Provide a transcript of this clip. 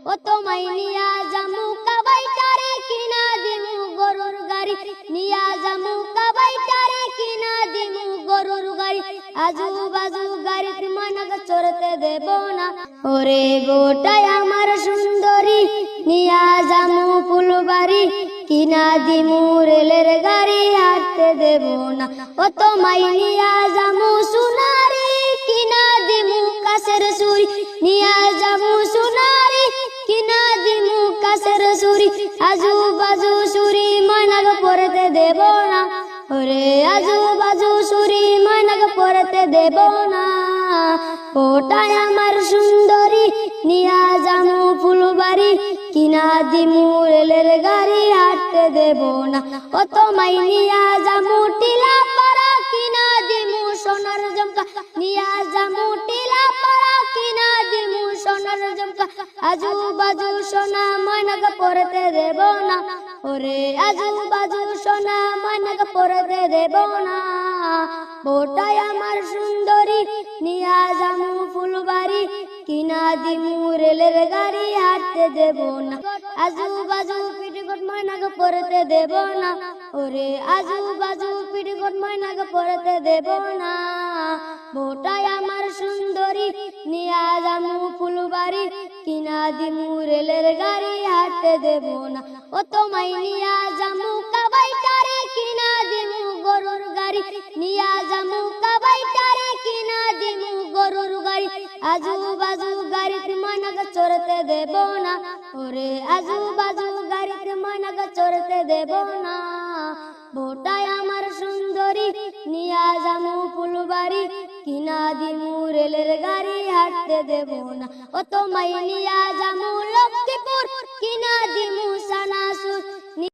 ও তোমায় নিয়া জামু কাবাইটারে কিনা দিমু গরুর গাড়ি নিয়া জামু কাবাইটারে কিনা দিমু গরুর গাড়ি আজু বাজু গাড়িতে মানক চড়তে দেব না ওরে গোটাই আমার সুন্দরী নিয়া জামু ফুলবাড়ি কিনা দিমু রেলের গাড়ি হাঁটতে দেব না ও তোমায় নিয়া জামু সোনারি কিনা দিমু কাছের সুরি নিয়া জামু সোনারি কিনা দিমু কাছের সুরি আজু বাজু সুরি মানক পড়তে দেব না ওরে আজু বাজু সুরি মানক পড়তে দেব না ওটাই আমার সুন্দরী নিয়া জামু ফুলবাড়ি কিনা দিমু রেলের গাড়ি হাঁটতে দেব না ও তোমায় নিয়া জামু টিলা পাড়া কিনা দিমু সোনার জমকা নিয়া জামু টিলা পাড়া কিনা দিমু সোনার জমকা আজু বাজু সোনা মানক পড়তে দেব না ওরে আজু বাজু সোনা মানক পড়তে দেব না ওটাই আমার সুন্দরী নিয়া জামু ফুলবাড়ি কিনা দিমু রেলের গাড়ি হাঁটতে দেব না আজু বাজু পিটিকট মানক পড়তে দেব না ওরে আজু বাজু পিটিকট মানক পড়তে দেব না ওটাই আমার সুন্দরী নিয়া জামু ফুলবাড়ি কিনা দিমু রেলের গাড়ি হাঁটতে দেব না ও তোমায় নিয়া জামু কাবাইটারে কিনা দিমু গরুর গাড়ি নিয়া জামু কাবাইটারে কিনা দিমু গরুর গাড়ি আজু বাজু গাড়িতে মানক চড়তে দেব না ওরে আজু বাজু গাড়িতে মানক চড়তে দেব না ওটাই আমার সুন্দরী নিয়া জামু ফুলবাড়ি কিনা দিমু রেলের গাড়ি হাঁটতে দেব না ও তোমায় নিয়া জামু